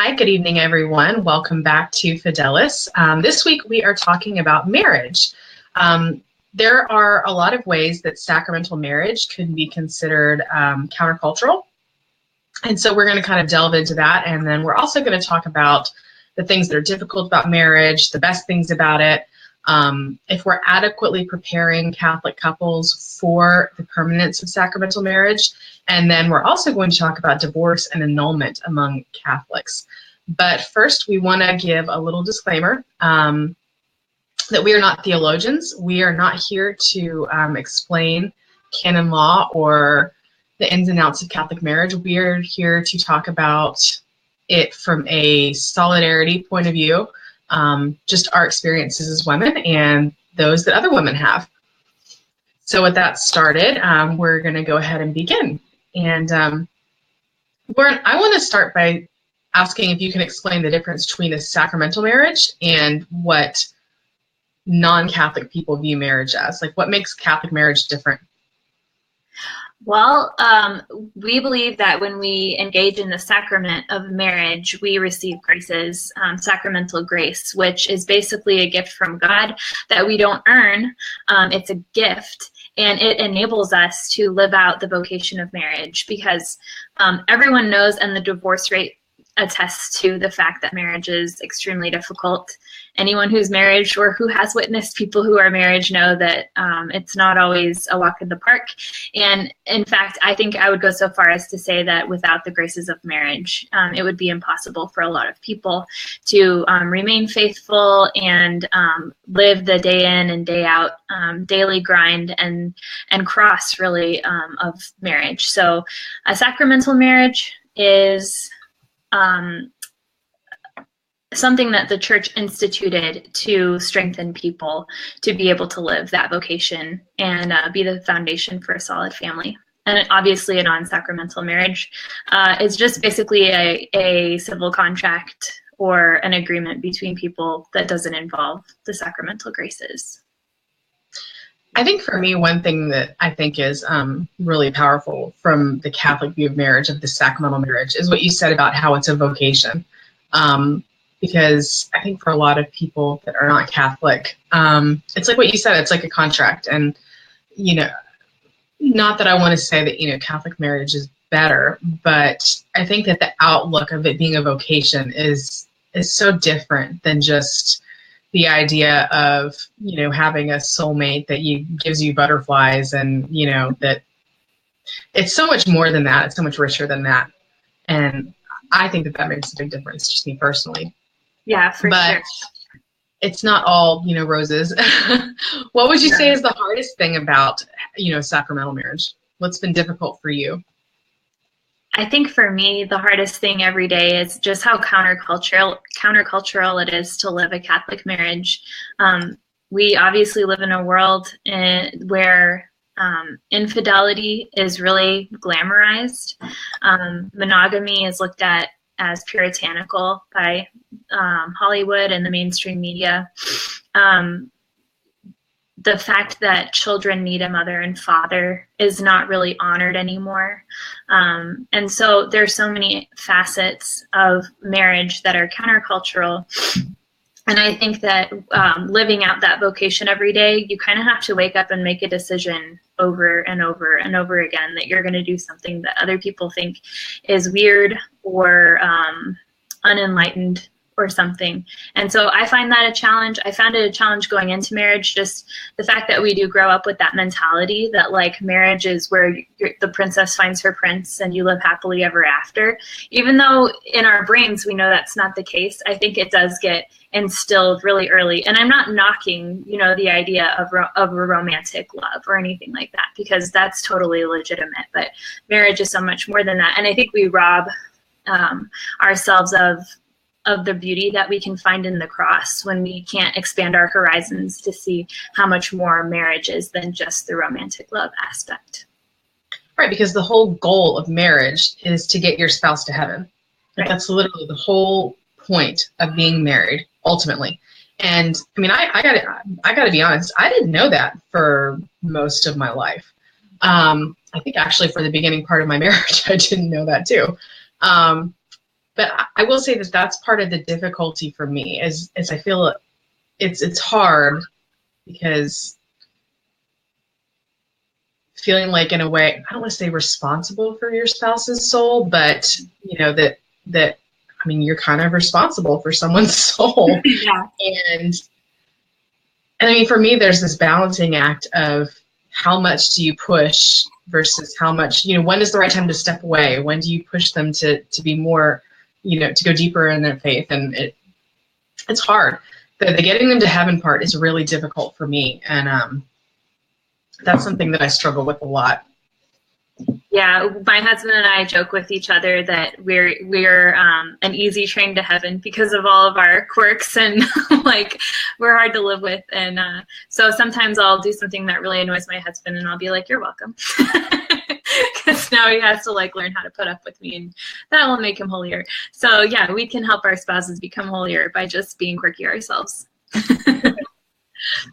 Hi, good evening, everyone. Welcome back to Fidelis. This week we are talking about marriage. There are a lot of ways that sacramental marriage could be considered countercultural. And so we're going to kind of delve into that. And then we're also going to talk about the things that are difficult about marriage, the best things about it, if we're adequately preparing Catholic couples for the permanence of sacramental marriage. And then we're also going to talk about divorce and annulment among Catholics. But first, we want to give a little disclaimer that we are not theologians. We are not here to explain canon law or the ins and outs of Catholic marriage. We are here to talk about it from a solidarity point of view, just our experiences as women and those that other women have. So with that started, we're going to go ahead and begin. And I want to start by asking if you can explain the difference between a sacramental marriage and what non-Catholic people view marriage as. Like, what makes Catholic marriage different? Well, we believe that when we engage in the sacrament of marriage, we receive graces, sacramental grace, which is basically a gift from God that we don't earn. It's a gift, and it enables us to live out the vocation of marriage because everyone knows, and the divorce rate attests to the fact that marriage is extremely difficult. Anyone who's married or who has witnessed people who are married know that it's not always a walk in the park. And in fact, I think I would go so far as to say that without the graces of marriage, it would be impossible for a lot of people to remain faithful and live the day in and day out, daily grind and cross really of marriage. So a sacramental marriage is something that the church instituted to strengthen people to be able to live that vocation and be the foundation for a solid family. And obviously a non-sacramental marriage is just basically a civil contract or an agreement between people that doesn't involve the sacramental graces. I think for me, one thing that I think is really powerful from the Catholic view of marriage, of the sacramental marriage, is what you said about how it's a vocation. Because I think for a lot of people that are not Catholic, it's like what you said, it's like a contract. And, not that I want to say that, Catholic marriage is better, but I think that the outlook of it being a vocation is so different than just the idea of, having a soulmate that gives you butterflies and, that it's so much more than that. It's so much richer than that. And I think that makes a big difference, just me personally. Yeah, for sure. But it's not all, roses. What would you say is the hardest thing about, sacramental marriage? What's been difficult for you? I think for me, the hardest thing every day is just how countercultural it is to live a Catholic marriage. We obviously live in a world where infidelity is really glamorized. Monogamy is looked at as puritanical by Hollywood and the mainstream media. The fact that children need a mother and father is not really honored anymore. And so there's so many facets of marriage that are countercultural. And I think that living out that vocation every day, you kind of have to wake up and make a decision over and over and over again that you're going to do something that other people think is weird or unenlightened or something. And so I find that a challenge. I found it a challenge going into marriage, just the fact that we do grow up with that mentality that like marriage is where the princess finds her prince and you live happily ever after. Even though in our brains we know that's not the case, I think it does get instilled really early. And I'm not knocking, the idea of a romantic love or anything like that, because that's totally legitimate. But marriage is so much more than that. And I think we rob ourselves of the beauty that we can find in the cross when we can't expand our horizons to see how much more marriage is than just the romantic love aspect. Right, because the whole goal of marriage is to get your spouse to heaven. Right. That's literally the whole point of being married, ultimately. And I mean, I gotta be honest, I didn't know that for most of my life. I think actually for the beginning part of my marriage, I didn't know that too. but I will say that that's part of the difficulty for me is I feel it's hard because feeling like in a way, I don't want to say responsible for your spouse's soul, but you know, that I mean, you're kind of responsible for someone's soul. Yeah. And I mean, for me, there's this balancing act of how much do you push versus how much, you know, when is the right time to step away? When do you push them to be more, you know, to go deeper in their faith? And it's hard. The getting them to heaven part is really difficult for me. And that's something that I struggle with a lot. Yeah, my husband and I joke with each other that we're an easy train to heaven because of all of our quirks and like we're hard to live with. And so sometimes I'll do something that really annoys my husband, and I'll be like, "You're welcome," because now he has to like learn how to put up with me, and that will make him holier. So yeah, we can help our spouses become holier by just being quirky ourselves.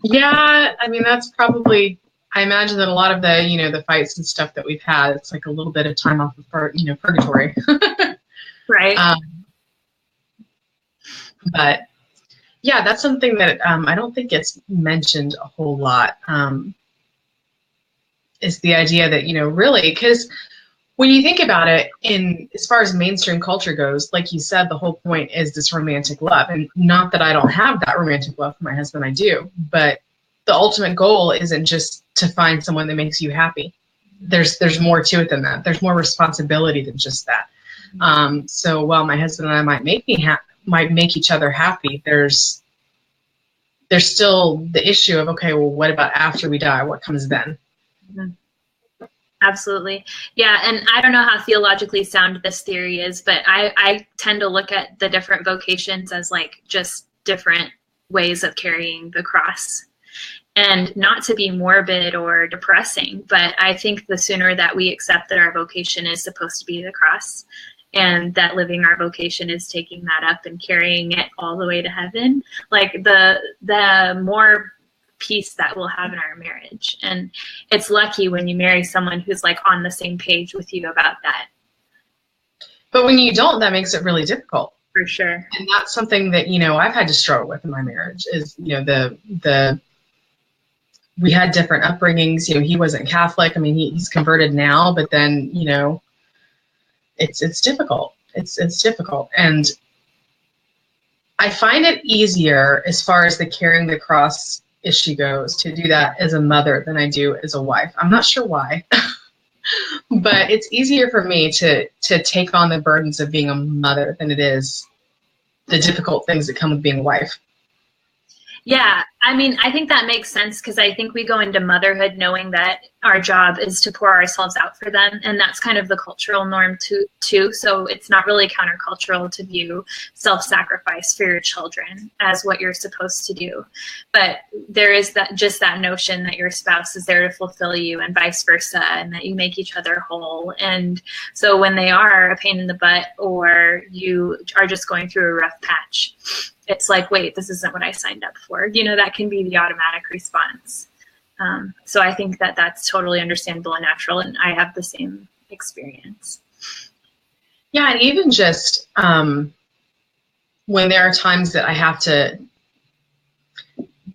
Yeah, I mean that's probably. I imagine that a lot of the, you know, the fights and stuff that we've had, it's like a little bit of time off of, you know, purgatory. Right. But yeah, that's something that I don't think gets mentioned a whole lot. Is the idea that, you know, really, because when you think about it, in as far as mainstream culture goes, like you said, the whole point is this romantic love, and not that I don't have that romantic love for my husband, I do, but the ultimate goal isn't just to find someone that makes you happy. There's more to it than that. There's more responsibility than just that. So while my husband and I might make each other happy, there's still the issue of, okay, well, what about after we die? What comes then? Mm-hmm. Absolutely. Yeah. And I don't know how theologically sound this theory is, but I tend to look at the different vocations as like just different ways of carrying the cross. And not to be morbid or depressing, but I think the sooner that we accept that our vocation is supposed to be the cross, and that living our vocation is taking that up and carrying it all the way to heaven, like the more peace that we'll have in our marriage. And it's lucky when you marry someone who's like on the same page with you about that. But when you don't, that makes it really difficult. For sure. And that's something that, you know, I've had to struggle with in my marriage is, you know, we had different upbringings. You know, he wasn't Catholic. I mean, he's converted now, but then, you know, it's difficult. It's difficult. And I find it easier as far as the carrying the cross issue goes to do that as a mother than I do as a wife. I'm not sure why, but it's easier for me to take on the burdens of being a mother than it is the difficult things that come with being a wife. Yeah, I mean, I think that makes sense because I think we go into motherhood knowing that our job is to pour ourselves out for them, and that's kind of the cultural norm too. So it's not really countercultural to view self-sacrifice for your children as what you're supposed to do. But there is that notion that your spouse is there to fulfill you and vice versa, and that you make each other whole. And so when they are a pain in the butt or you are just going through a rough patch, it's like, wait, this isn't what I signed up for. You know, that can be the automatic response. So I think that that's totally understandable and natural, and I have the same experience. Yeah, and even just when there are times that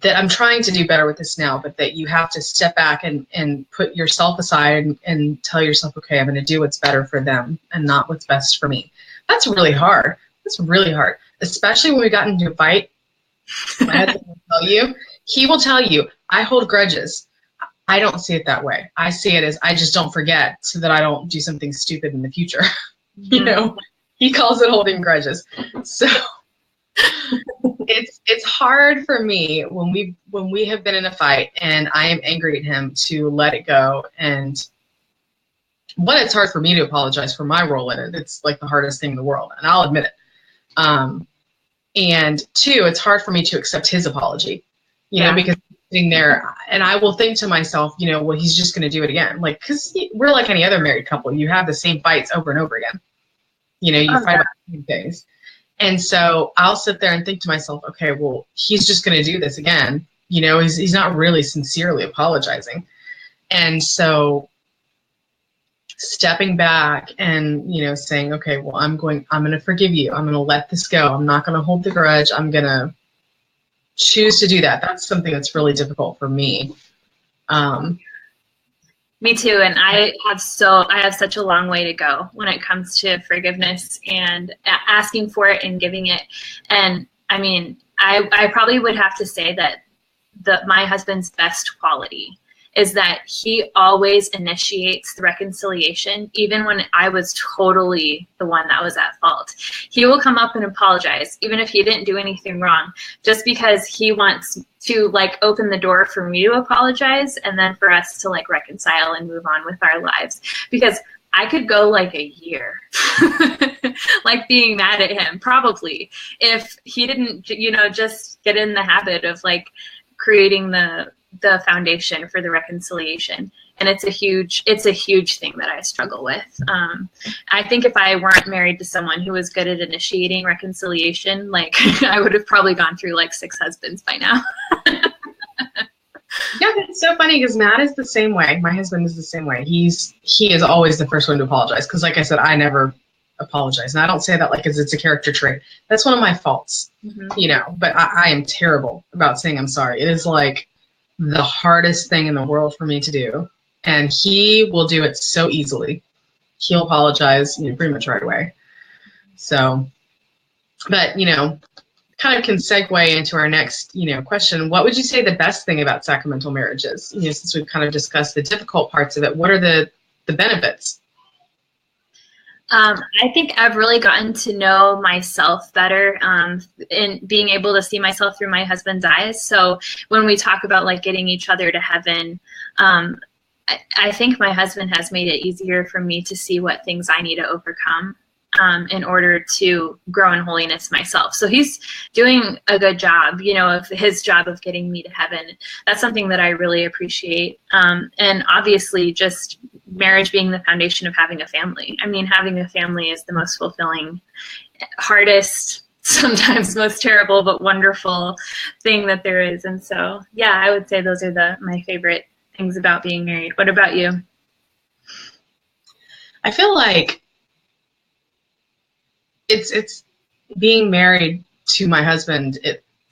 that I'm trying to do better with this now, but that you have to step back and put yourself aside and tell yourself, okay, I'm going to do what's better for them and not what's best for me. That's really hard. That's really hard, especially when we got into a fight. My husband he will tell you, I hold grudges. I don't see it that way. I see it as I just don't forget so that I don't do something stupid in the future. You know, he calls it holding grudges. So it's hard for me when we have been in a fight and I am angry at him to let it go. And one, it's hard for me to apologize for my role in it. It's like the hardest thing in the world, and I'll admit it. And two, it's hard for me to accept his apology, you know, because sitting there and I will think to myself, you know, well, he's just going to do it again. Like, because we're like any other married couple. You have the same fights over and over again. You know, you fight about the same things. And so I'll sit there and think to myself, okay, well, he's just going to do this again. You know, he's not really sincerely apologizing. And so stepping back and, saying, okay, well, I'm going to forgive you. I'm going to let this go. I'm not going to hold the grudge. I'm going to choose to do that. That's something that's really difficult for me. Me too. And I have such a long way to go when it comes to forgiveness and asking for it and giving it. And I mean, I probably would have to say that my husband's best quality is that he always initiates the reconciliation, even when I was totally the one that was at fault. He will come up and apologize, even if he didn't do anything wrong, just because he wants to like open the door for me to apologize and then for us to like reconcile and move on with our lives. Because I could go like a year like being mad at him, probably, if he didn't, just get in the habit of like creating the foundation for the reconciliation. And it's a huge thing that I struggle with. I think if I weren't married to someone who was good at initiating reconciliation, like I would have probably gone through like 6 husbands by now. Yeah, it's so funny because Matt is the same way. My husband is the same way. He is always the first one to apologize because, like I said, I never apologize. And I don't say that like as it's a character trait. That's one of my faults, but I am terrible about saying I'm sorry. It is like the hardest thing in the world for me to do. And he will do it so easily. He'll apologize, pretty much right away. So, but, kind of can segue into our next, question. What would you say the best thing about sacramental marriage is? Since we've kind of discussed the difficult parts of it, what are the benefits? I think I've really gotten to know myself better in being able to see myself through my husband's eyes. So when we talk about like getting each other to heaven, I think my husband has made it easier for me to see what things I need to overcome in order to grow in holiness myself. So he's doing a good job, of his job of getting me to heaven. That's something that I really appreciate. And obviously just marriage being the foundation of having a family. I mean, having a family is the most fulfilling, hardest, sometimes most terrible, but wonderful thing that there is. And so, yeah, I would say those are my favorite things about being married. What about you? I feel like it's being married to my husband.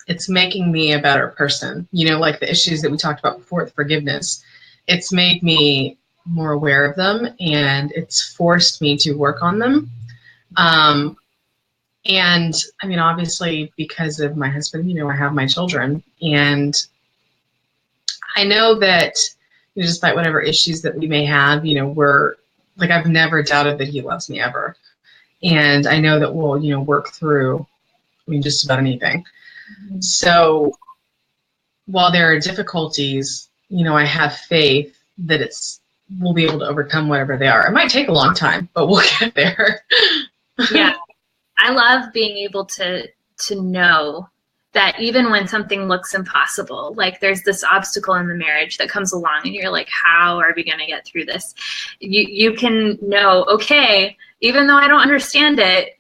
It's making me a better person. Like the issues that we talked about before with forgiveness. It's made me more aware of them, and it's forced me to work on them. And I mean, obviously, because of my husband, I have my children, and I know that despite whatever issues that we may have, we're like, I've never doubted that he loves me ever. And I know that we'll, work through, just about anything. Mm-hmm. So while there are difficulties, I have faith that we'll be able to overcome whatever they are. It might take a long time, but we'll get there. Yeah. I love being able to know that even when something looks impossible, like there's this obstacle in the marriage that comes along and you're like, how are we going to get through this? You can know, okay, even though I don't understand it,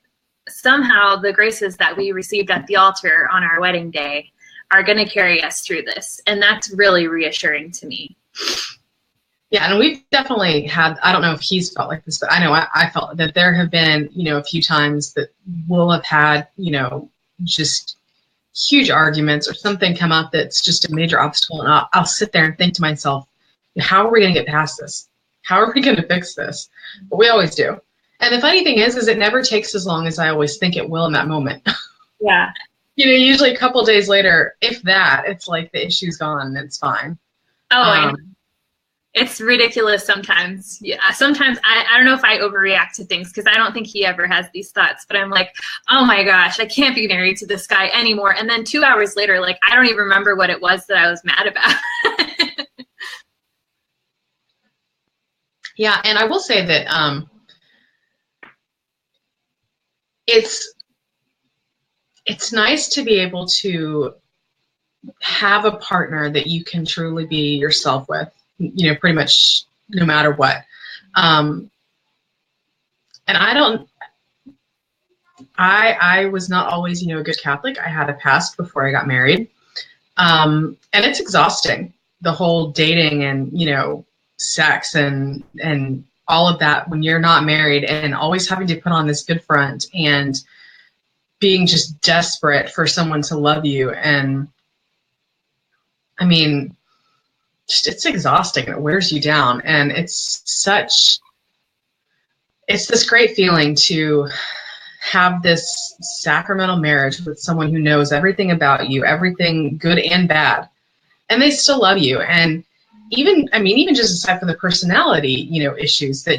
somehow the graces that we received at the altar on our wedding day are going to carry us through this. And that's really reassuring to me. Yeah, and we've definitely had, I don't know if he's felt like this, but I know I felt that there have been, a few times that we'll have had, just huge arguments or something come up that's just a major obstacle. And I'll sit there and think to myself, how are we going to get past this? How are we going to fix this? But we always do. And the funny thing is it never takes as long as I always think it will in that moment. Yeah. Usually a couple of days later, if that, it's like the issue's gone and it's fine. Oh, I know. It's ridiculous sometimes. Yeah, sometimes I don't know if I overreact to things because I don't think he ever has these thoughts. But I'm like, oh my gosh, I can't be married to this guy anymore. And then 2 hours later, like I don't even remember what it was that I was mad about. Yeah, and I will say that it's nice to be able to have a partner that you can truly be yourself with. Pretty much no matter what. And I was not always, a good Catholic. I had a past before I got married. And it's exhausting, the whole dating and, sex and all of that when you're not married and always having to put on this good front and being just desperate for someone to love you. And I mean, it's exhausting. It wears you down. And it's this great feeling to have this sacramental marriage with someone who knows everything about you, everything good and bad, and they still love you. And even just aside from the personality, issues that,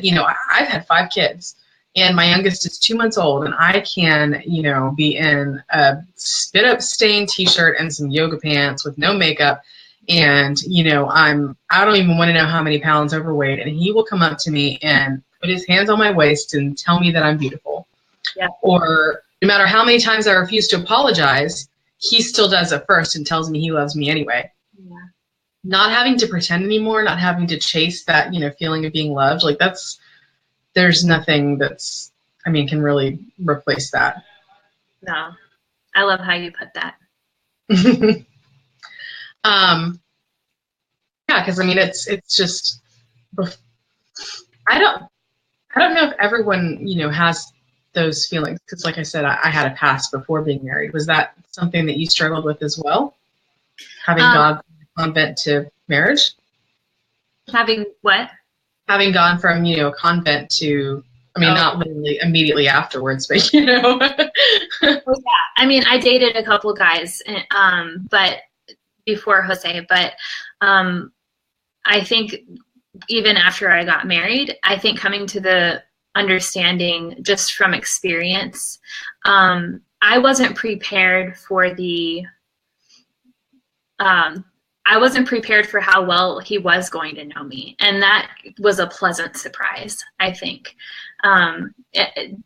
I've had 5 kids and my youngest is 2 months old, and I can, be in a spit up stained t-shirt and some yoga pants with no makeup. And, I don't even want to know how many pounds overweight. And he will come up to me and put his hands on my waist and tell me that I'm beautiful. Yeah. Or no matter how many times I refuse to apologize, he still does it first and tells me he loves me anyway. Yeah. Not having to pretend anymore, not having to chase that, feeling of being loved. Like there's nothing can really replace that. No, I love how you put that. Yeah, because it's just, I don't know if everyone, has those feelings, because like I said, I had a past before being married. Was that something that you struggled with as well? Having gone from convent to marriage? Having what? Having gone from, a convent to, not literally immediately afterwards, but Well, yeah. I dated a couple guys, but before Jose, but I think even after I got married, I think coming to the understanding just from experience, I wasn't prepared for how well he was going to know me. And that was a pleasant surprise, I think. And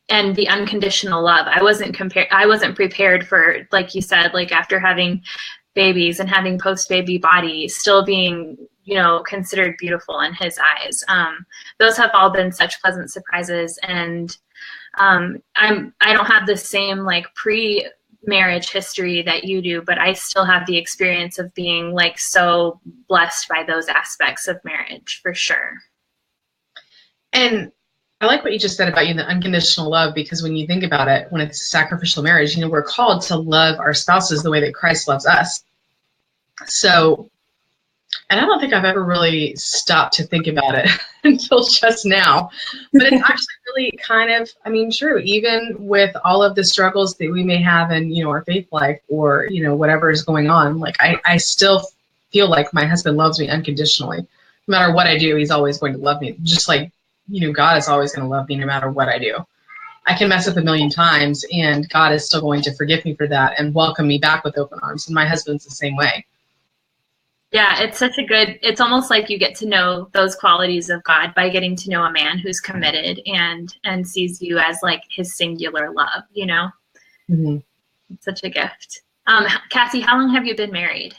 the unconditional love. I wasn't prepared for, like you said, like after having babies and having post-baby body, still being, considered beautiful in his eyes. Those have all been such pleasant surprises. And I don't have the same like pre-marriage history that you do, but I still have the experience of being like so blessed by those aspects of marriage, for sure. And I like what you just said about the unconditional love, because when you think about it, when it's sacrificial marriage, we're called to love our spouses the way that Christ loves us. So, and I don't think I've ever really stopped to think about it until just now, but it's actually really kind of, true, even with all of the struggles that we may have in, our faith life or, whatever is going on. Like I still feel like my husband loves me unconditionally. No matter what I do, he's always going to love me. Just like, God is always going to love me no matter what I do. I can mess up a million times and God is still going to forgive me for that and welcome me back with open arms. And my husband's the same way. Yeah, it's almost like you get to know those qualities of God by getting to know a man who's committed and sees you as like his singular love, Mm-hmm. It's such a gift. Cassie, how long have you been married?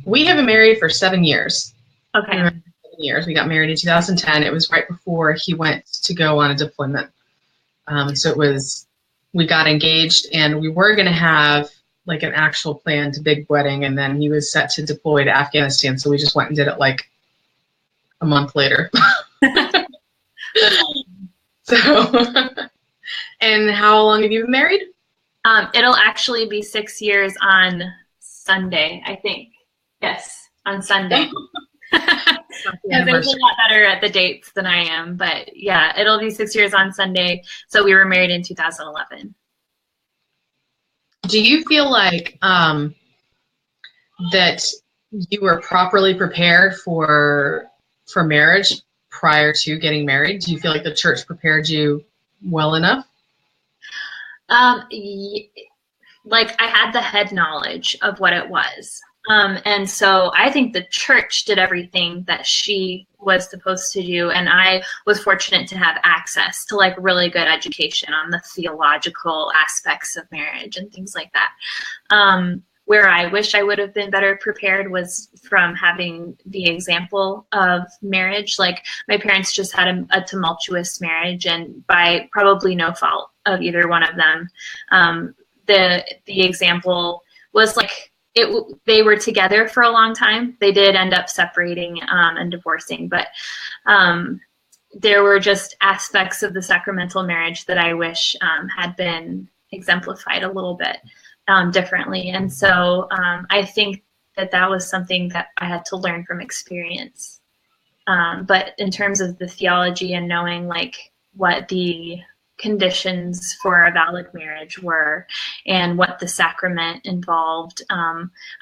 We have been married for 7 years. Okay. 7 years. We got married in 2010. It was right before he went to go on a deployment. We got engaged and we were going to have like an actual planned big wedding, and then he was set to deploy to Afghanistan, so we just went and did it like a month later. So, and how long have you been married? It'll actually be 6 years on Sunday, I think. Yes, on Sunday. Because there's a lot better at the dates than I am, but yeah, it'll be 6 years on Sunday. So we were married in 2011. Do you feel like that you were properly prepared for marriage prior to getting married? Do you feel like the church prepared you well enough? Like I had the head knowledge of what it was. And so I think the church did everything that she was supposed to do. And I was fortunate to have access to like really good education on the theological aspects of marriage and things like that. Where I wish I would have been better prepared was from having the example of marriage. Like my parents just had a tumultuous marriage, and by probably no fault of either one of them, the example was like, they were together for a long time. They did end up separating and divorcing, but there were just aspects of the sacramental marriage that I wish had been exemplified a little bit differently. And so I think that was something that I had to learn from experience. But in terms of the theology and knowing like what the conditions for a valid marriage were and what the sacrament involved,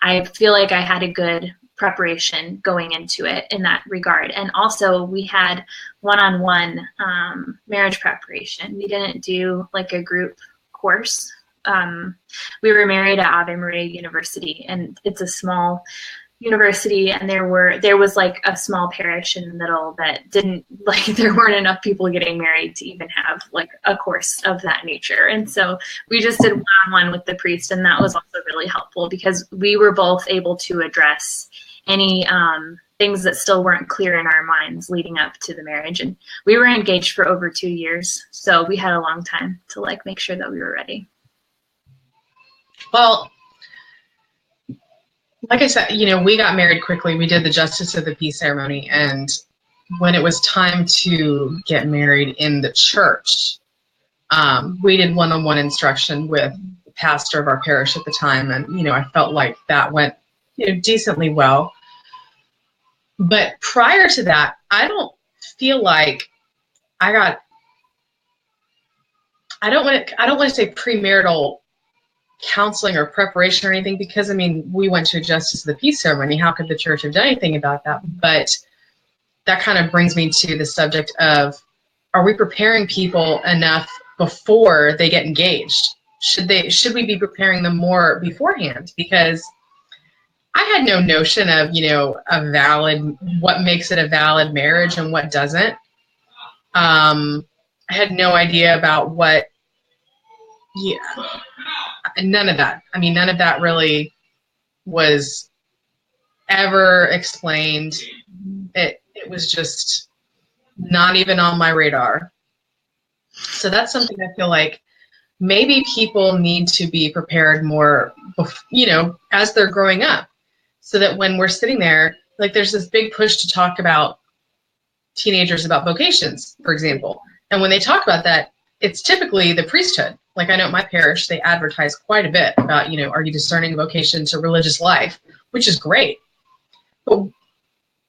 I feel like I had a good preparation going into it in that regard. And also we had one-on-one marriage preparation. We didn't do like a group course. We were married at Ave Maria University, and it's a small university, and there was like a small parish in the middle that didn't, like, there weren't enough people getting married to even have like a course of that nature. And so we just did one-on-one with the priest, and that was also really helpful because we were both able to address any things that still weren't clear in our minds leading up to the marriage. And we were engaged for over 2 years, so we had a long time to like make sure that we were ready. Well, like I said, we got married quickly. We did the Justice of the Peace ceremony. And when it was time to get married in the church, we did one-on-one instruction with the pastor of our parish at the time. And, I felt like that went, decently well. But prior to that, I don't feel like I don't want to say premarital counseling or preparation or anything, because we went to a Justice of the Peace ceremony. How could the church have done anything about that? But that kind of brings me to the subject of, are we preparing people enough before they get engaged? Should we be preparing them more beforehand? Because I had no notion of, what makes it a valid marriage and what doesn't. I had no idea about none of that. None of that really was ever explained. It was just not even on my radar. So that's something I feel like maybe people need to be prepared more, as they're growing up, so that when we're sitting there, like, there's this big push to talk about teenagers about vocations, for example. And when they talk about that, it's typically the priesthood. Like, I know at my parish, they advertise quite a bit about, are you discerning vocation to religious life, which is great. But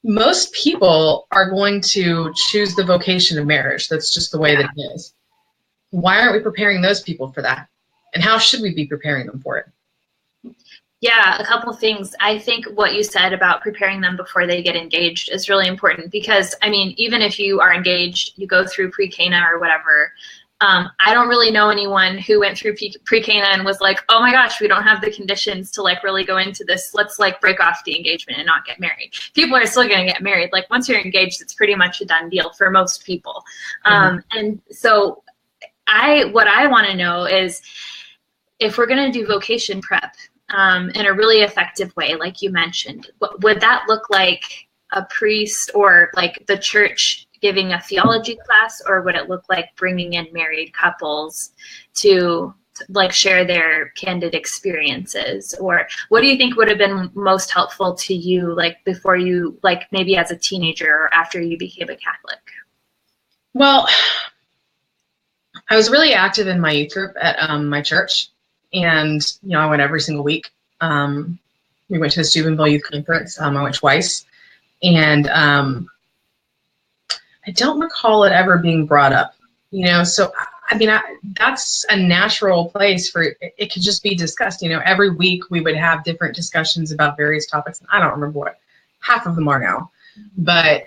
most people are going to choose the vocation of marriage. That's just the way that it is. Why aren't we preparing those people for that? And how should we be preparing them for it? Yeah, a couple things. I think what you said about preparing them before they get engaged is really important because, even if you are engaged, you go through pre-Cana or whatever. I don't really know anyone who went through pre-Cana and was like, oh my gosh, we don't have the conditions to like really go into this. Let's like break off the engagement and not get married. People are still going to get married. Like, once you're engaged, it's pretty much a done deal for most people. And so what I want to know is, if we're going to do vocation prep in a really effective way, like you mentioned, would that look like a priest or like the church giving a theology class, or would it look like bringing in married couples to like share their candid experiences? Or what do you think would have been most helpful to you, like before you, like maybe as a teenager or after you became a Catholic? Well, I was really active in my youth group at my church, and I went every single week. We went to the Steubenville Youth Conference. I went twice, and I don't recall it ever being brought up. So that's a natural place for it could just be discussed. Every week we would have different discussions about various topics, and I don't remember what half of them are now, but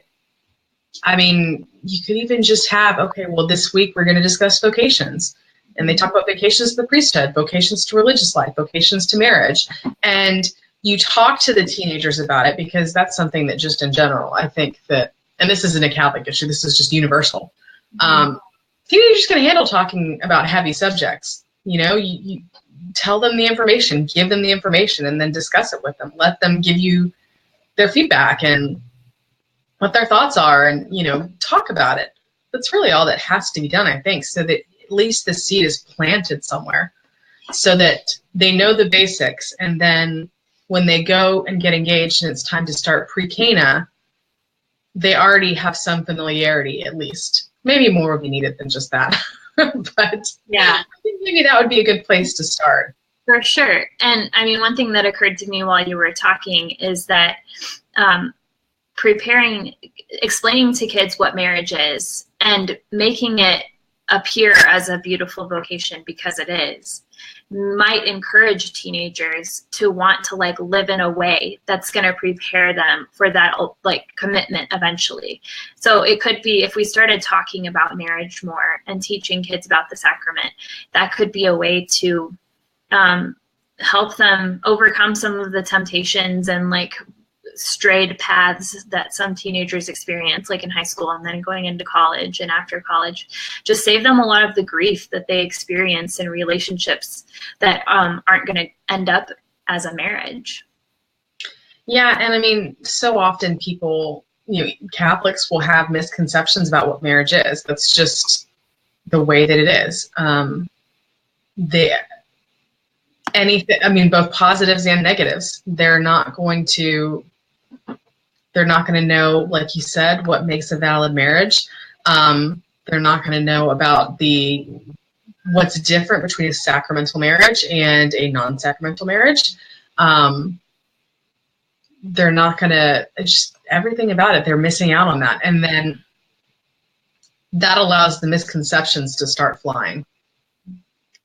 you could even just have, okay, well, this week we're going to discuss vocations. And they talk about vocations to the priesthood, vocations to religious life, vocations to marriage. And you talk to the teenagers about it, because that's something that just in general, I think that, and this isn't a Catholic issue, this is just universal. Teenagers can handle talking about heavy subjects. You tell them the information, give them the information, and then discuss it with them. Let them give you their feedback and what their thoughts are, and talk about it. That's really all that has to be done, I think, so that at least the seed is planted somewhere, so that they know the basics. And then when they go and get engaged and it's time to start pre-Cana, they already have some familiarity, at least. Maybe more would be needed than just that. But Yeah. I think maybe that would be a good place to start. For sure. And I mean, one thing that occurred to me while you were talking is that explaining to kids what marriage is and making it appear as a beautiful vocation, because it is, might encourage teenagers to want to like live in a way that's going to prepare them for that like commitment eventually. So it could be, if we started talking about marriage more and teaching kids about the sacrament, that could be a way to help them overcome some of the temptations and like strayed paths that some teenagers experience, like in high school and then going into college and after college. Just save them a lot of the grief that they experience in relationships that aren't going to end up as a marriage. Yeah, and I mean, so often people, Catholics will have misconceptions about what marriage is. That's just the way that it is. Both positives and negatives. They're not going to know, like you said, what makes a valid marriage. They're not going to know about what's different between a sacramental marriage and a non-sacramental marriage. They're not going to, just everything about it, they're missing out on that. And then that allows the misconceptions to start flying.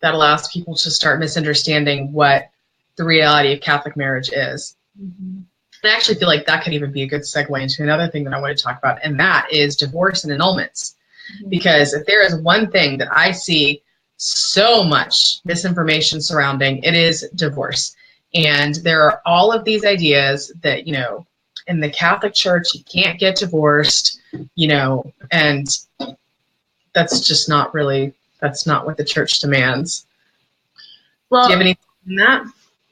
That allows people to start misunderstanding what the reality of Catholic marriage is. Mm-hmm. I actually feel like that could even be a good segue into another thing that I want to talk about, and that is divorce and annulments. Mm-hmm. Because if there is one thing that I see so much misinformation surrounding, it is divorce. And there are all of these ideas that, in the Catholic Church, you can't get divorced, and that's just not really, that's not what the church demands. Well, do you have anything on that?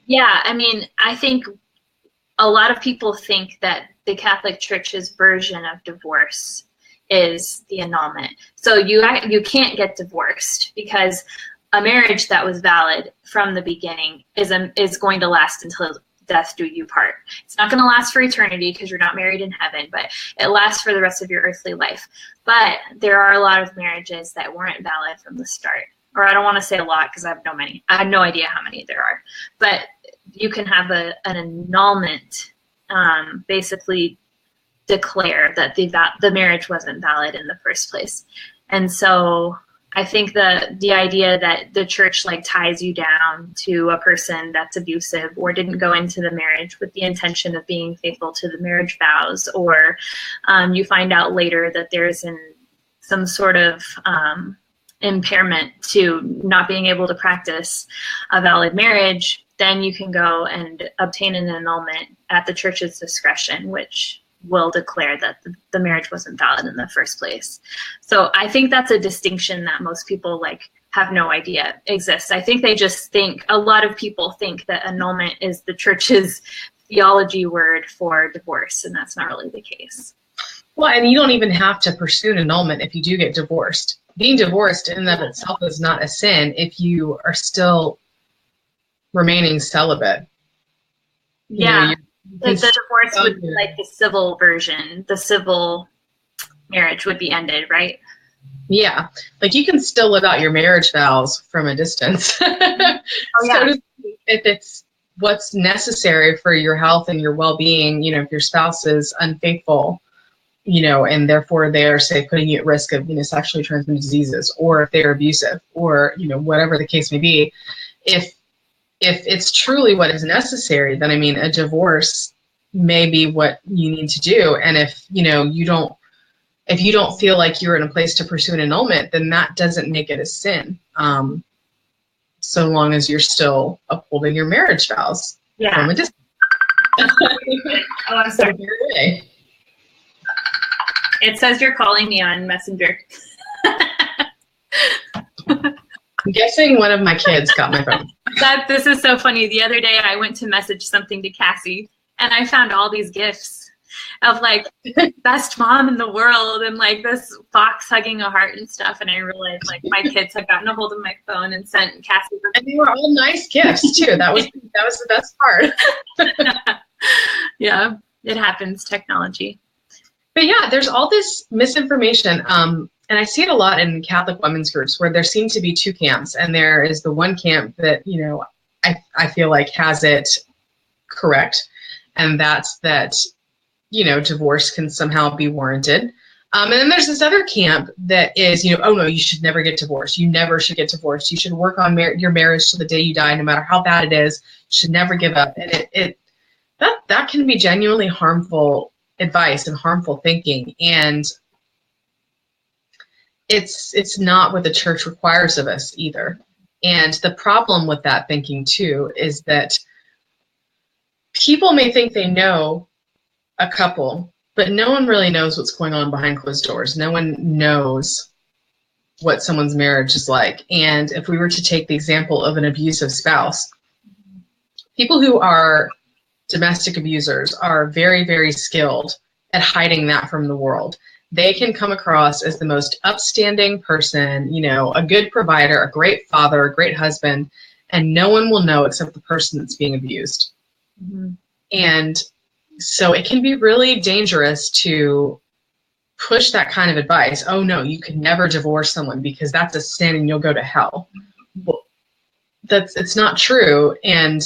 Yeah, I mean, I think a lot of people think that the Catholic Church's version of divorce is the annulment. So you can't get divorced because a marriage that was valid from the beginning is going to last until death do you part. It's not going to last for eternity because you're not married in heaven, but it lasts for the rest of your earthly life. But there are a lot of marriages that weren't valid from the start. Or I don't want to say a lot because I have no idea how many there are. But you can have an annulment basically declare that the marriage wasn't valid in the first place. And so I think the idea that the church like ties you down to a person that's abusive or didn't go into the marriage with the intention of being faithful to the marriage vows, or you find out later that there's some sort of impairment to not being able to practice a valid marriage, then you can go and obtain an annulment at the church's discretion, which will declare that the marriage wasn't valid in the first place. So I think that's a distinction that most people have no idea exists. I think a lot of people think that annulment is the church's theology word for divorce, and that's not really the case. Well, and you don't even have to pursue an annulment if you do get divorced. Being divorced in and of itself is not a sin if you are still remaining celibate. Yeah. The divorce would be like the civil version. The civil marriage would be ended, right? Yeah. Like you can still live out your marriage vows from a distance. Oh, yeah. So if it's what's necessary for your health and your well-being, if your spouse is unfaithful, and therefore they're, say, putting you at risk of, sexually transmitted diseases, or if they're abusive, or, whatever the case may be, if it's truly what is necessary, then a divorce may be what you need to do. And if you don't feel like you're in a place to pursue an annulment, then that doesn't make it a sin. So long as you're still upholding your marriage vows. Yeah. From a distance. Oh, I'm sorry. It says you're calling me on Messenger. I'm guessing one of my kids got my phone. This is so funny. The other day I went to message something to Cassie, and I found all these gifs of best mom in the world and this fox hugging a heart and stuff. And I realized my kids had gotten a hold of my phone and sent Cassie. And they were all nice gifts too. That was the best part. Yeah, it happens. Technology. But yeah, there's all this misinformation. And I see it a lot in Catholic women's groups where there seem to be two camps. And there is the one camp that, I feel like has it correct. And that's that, divorce can somehow be warranted. And then there's this other camp that is, oh no, you should never get divorced. You never should get divorced. You should work on your marriage till the day you die, no matter how bad it is. You should never give up. And that can be genuinely harmful advice and harmful thinking. And it's not what the church requires of us either. And the problem with that thinking too is that people may think they know a couple, but no one really knows what's going on behind closed doors. No one knows what someone's marriage is like. And if we were to take the example of an abusive spouse, people who are domestic abusers are very, very skilled at hiding that from the world. They can come across as the most upstanding person, a good provider, a great father, a great husband, and no one will know except the person that's being abused. Mm-hmm. And so it can be really dangerous to push that kind of advice. Oh no, you could never divorce someone because that's a sin and you'll go to hell. Well, it's not true, and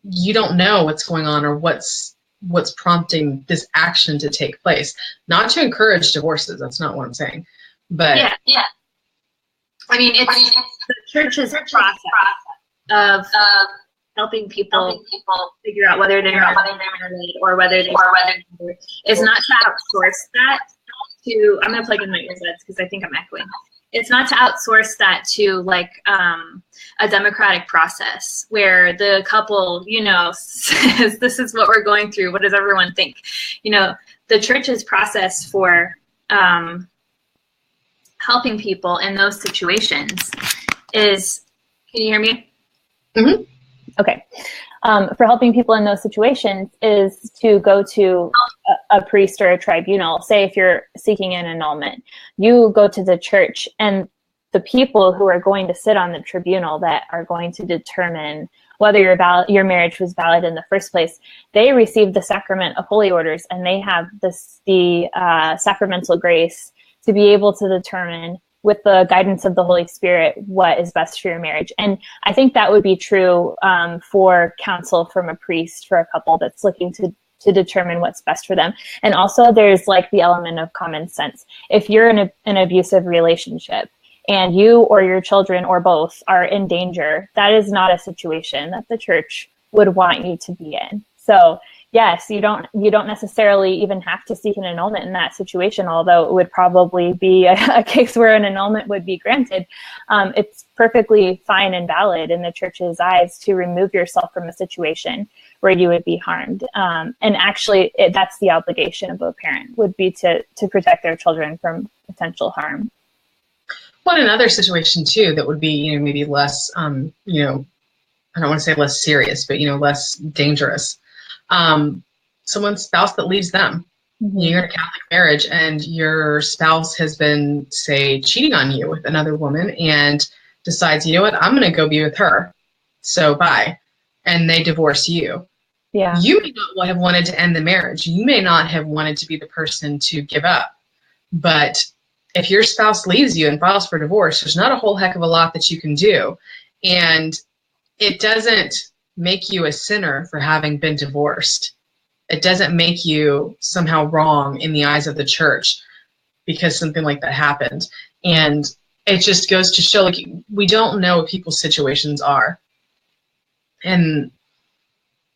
you don't know what's going on or what's prompting this action to take place. Not to encourage divorces, that's not what I'm saying. But yeah. I mean, it's the church's process of helping people figure out whether they're married or whether they're is not to outsource that to. I'm gonna plug in my earbuds because I think I'm echoing. It's not to outsource that to like a democratic process where the couple, says this is what we're going through. What does everyone think? The church's process for helping people in those situations is. Can you hear me? Mm-hmm. Okay. For helping people in those situations is to go to a priest or a tribunal. Say if you're seeking an annulment, you go to the church, and the people who are going to sit on the tribunal that are going to determine whether your marriage was valid in the first place, they receive the sacrament of holy orders, and they have the sacramental grace to be able to determine with the guidance of the Holy Spirit what is best for your marriage. And I think that would be true for counsel from a priest for a couple that's looking to determine what's best for them. And also there's like the element of common sense. If you're in an abusive relationship and you or your children or both are in danger, that is not a situation that the church would want you to be in. So yes, you don't necessarily even have to seek an annulment in that situation, although it would probably be a case where an annulment would be granted. It's perfectly fine and valid in the church's eyes to remove yourself from a situation where you would be harmed. And actually, that's the obligation of a parent, would be to protect their children from potential harm. Well, another situation too that would be, maybe less, I don't want to say less serious, but less dangerous. Someone's spouse that leaves them. Mm-hmm. You're in a Catholic marriage and your spouse has been, say, cheating on you with another woman and decides, you know what, I'm going to go be with her. So bye. And they divorce you. Yeah. You may not have wanted to end the marriage. You may not have wanted to be the person to give up. But if your spouse leaves you and files for divorce, there's not a whole heck of a lot that you can do. And it doesn't make you a sinner for having been divorced. It doesn't make you somehow wrong in the eyes of the church because something like that happened. And it just goes to show, like, we don't know what people's situations are. And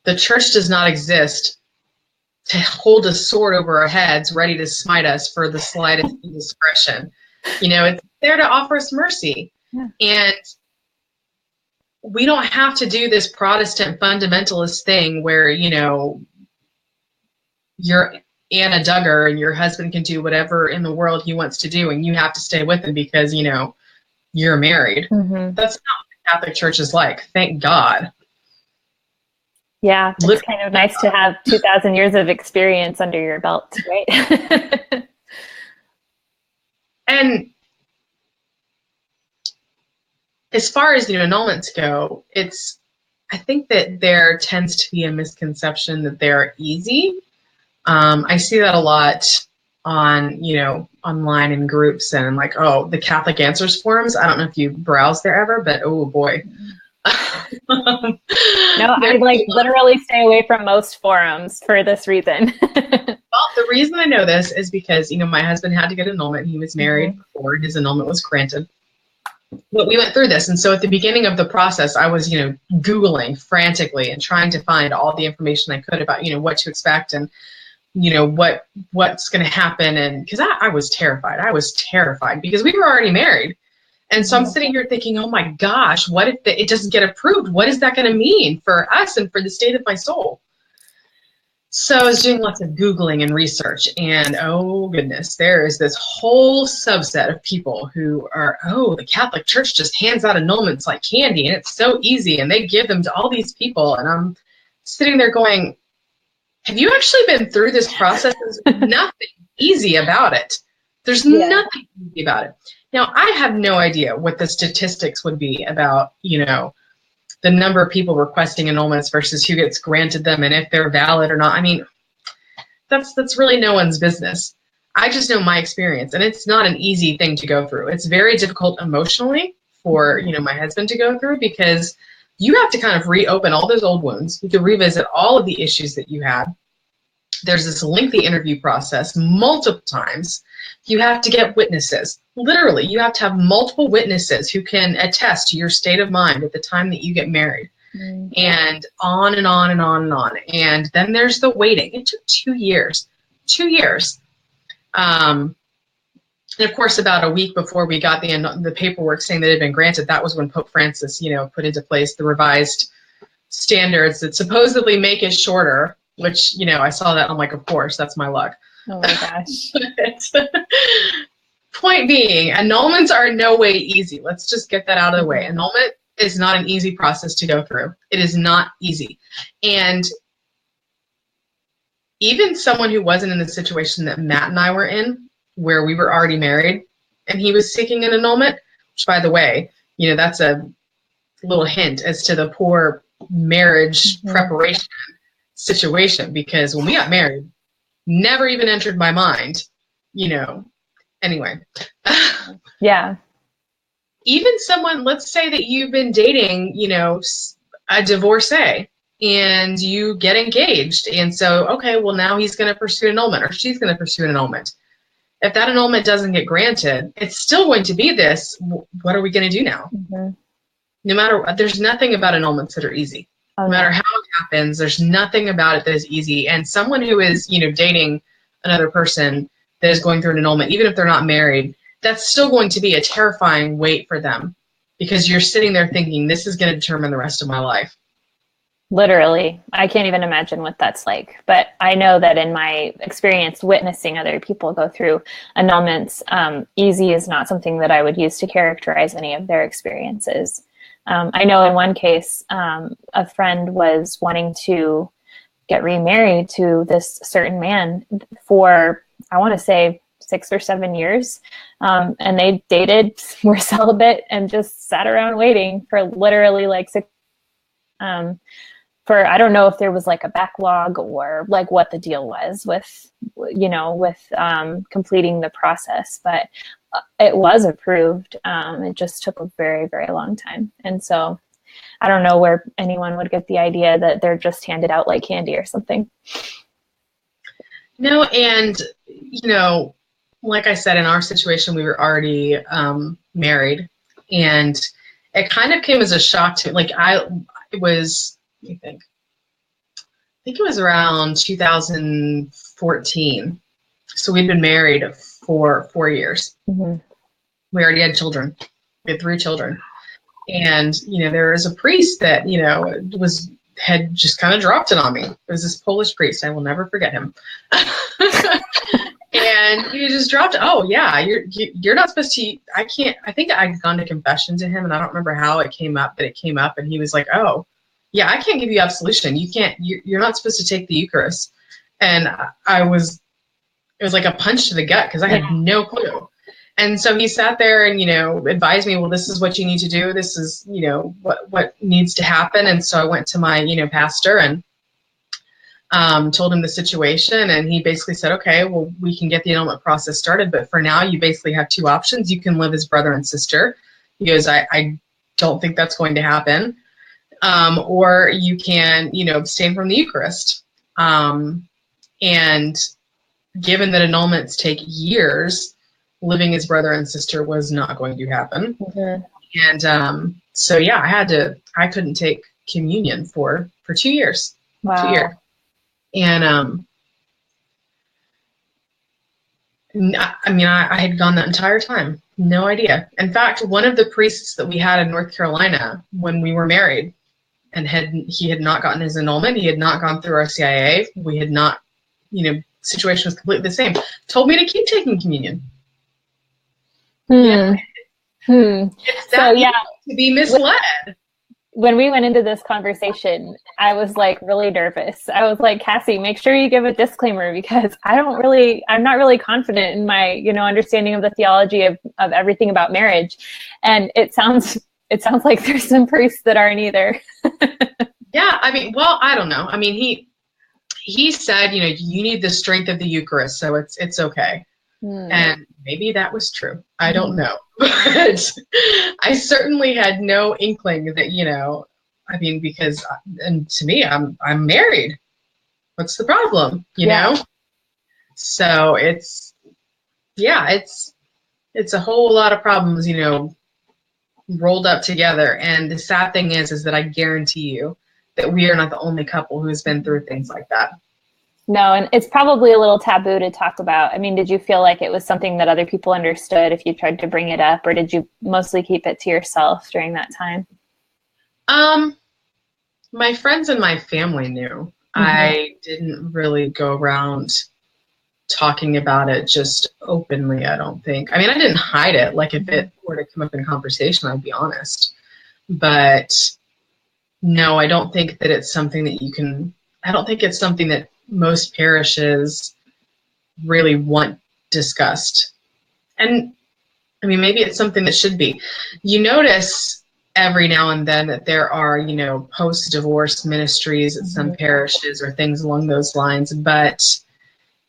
the church does not exist to hold a sword over our heads ready to smite us for the slightest indiscretion. It's there to offer us mercy. Yeah. And we don't have to do this Protestant fundamentalist thing where, you're Anna Duggar and your husband can do whatever in the world he wants to do and you have to stay with him because, you're married. Mm-hmm. That's not what the Catholic Church is like. Thank God. Yeah, it's kind of nice to have 2,000 years of experience under your belt, right? And as far as annulments go, I think that there tends to be a misconception that they're easy. I see that a lot on, online in groups and like, oh, the Catholic Answers forums. I don't know if you browse there ever, but oh boy. No, I like literally stay away from most forums for this reason. Well, the reason I know this is because, my husband had to get annulment. He was married before his annulment was granted. But we went through this. And so at the beginning of the process, I was, Googling frantically and trying to find all the information I could about, what to expect and, what's going to happen. And because I was terrified. I was terrified because we were already married. And so I'm sitting here thinking, oh my gosh, what if it doesn't get approved? What is that going to mean for us and for the state of my soul? So I was doing lots of Googling and research, and oh goodness, there is this whole subset of people who are, the Catholic Church just hands out annulments like candy, and it's so easy, and they give them to all these people. And I'm sitting there going, have you actually been through this process? There's nothing easy about it. There's nothing easy about it. Now, I have no idea what the statistics would be about, the number of people requesting annulments versus who gets granted them and if they're valid or not. I mean, that's really no one's business. I just know my experience, and it's not an easy thing to go through. It's very difficult emotionally for, my husband to go through because you have to kind of reopen all those old wounds. You have to revisit all of the issues that you had. There's this lengthy interview process multiple times. You have to get witnesses. Literally, you have to have multiple witnesses who can attest to your state of mind at the time that you get married. Mm-hmm. And on and on and on and on. And then there's the waiting. It took 2 years. 2 years. And of course, about a week before we got the paperwork saying that it had been granted, that was when Pope Francis, put into place the revised standards that supposedly make it shorter, which, I saw that. I'm like, of course, that's my luck. Oh my gosh. Point being, annulments are in no way easy. Let's just get that out of the way. Annulment is not an easy process to go through. It is not easy. And even someone who wasn't in the situation that Matt and I were in, where we were already married, and he was seeking an annulment, which, by the way, that's a little hint as to the poor marriage preparation situation, because when we got married, never even entered my mind, anyway. Yeah. Even someone, let's say that you've been dating, a divorcee, and you get engaged. And so, okay, well, now he's going to pursue an annulment, or she's going to pursue an annulment. If that annulment doesn't get granted, it's still going to be this, what are we going to do now? Mm-hmm. No matter, there's nothing about annulments that are easy. Oh, no matter how it happens, there's nothing about it that is easy. And someone who is, dating another person that is going through an annulment, even if they're not married, that's still going to be a terrifying wait for them, because you're sitting there thinking, this is going to determine the rest of my life. Literally. I can't even imagine what that's like. But I know that in my experience witnessing other people go through annulments, easy is not something that I would use to characterize any of their experiences. I know in one case, a friend was wanting to get remarried to this certain man for, I want to say, 6 or 7 years. And they dated, were celibate, and just sat around waiting for literally like 6 for, I don't know if there was like a backlog or like what the deal was with, completing the process, but it was approved. It just took a very, very long time. And so I don't know where anyone would get the idea that they're just handed out like candy or something. No, and, like I said, in our situation, we were already married, and it kind of came as a shock to, it was, I think it was around 2014. So we'd been married for 4 years. Mm-hmm. We already had children. We had 3 children. And, there was a priest that, had just kind of dropped it on me. It was this Polish priest. I will never forget him. And he just dropped, oh yeah, you're not supposed to, I think I'd gone to confession to him, and I don't remember how it came up, but it came up, and he was like, oh, yeah, I can't give you absolution. You're not supposed to take the Eucharist. And it was like a punch to the gut, because I had no clue. And so he sat there and, advised me, well, this is what you need to do. This is, what needs to happen. And so I went to my, pastor, and told him the situation, and he basically said, okay, well, we can get the annulment process started, but for now you basically have two options. You can live as brother and sister. He goes, I don't think that's going to happen. Or you can, abstain from the Eucharist. And given that annulments take years, living as brother and sister was not going to happen. Mm-hmm. And so, yeah, I couldn't take communion for 2 years. Wow. 2 years. And I had gone that entire time. No idea. In fact, one of the priests that we had in North Carolina when we were married, and he had not gotten his annulment, he had not gone through our CIA, we had not, situation was completely the same, told me to keep taking communion. Yeah. It's that to be misled. When we went into this conversation, I was like really nervous. I was like, Cassie, make sure you give a disclaimer, because I'm not really confident in my, understanding of the theology of everything about marriage. And it sounds like there's some priests that aren't either. Yeah. I don't know. He said, you need the strength of the Eucharist, so it's okay. And maybe that was true. I don't know. But I certainly had no inkling that, because, and to me, I'm married. What's the problem? You know? So it's a whole lot of problems, rolled up together. And the sad thing is that I guarantee you that we are not the only couple who's been through things like that. No, and it's probably a little taboo to talk about. Did you feel like it was something that other people understood if you tried to bring it up, or did you mostly keep it to yourself during that time? My friends and my family knew. Mm-hmm. I didn't really go around talking about it just openly, I don't think. I didn't hide it. Like, if it were to come up in conversation, I'd be honest. But no, I don't think that it's something that I don't think it's something that most parishes really want discussed. And maybe it's something that should be. You notice every now and then that there are, post-divorce ministries at some parishes or things along those lines. But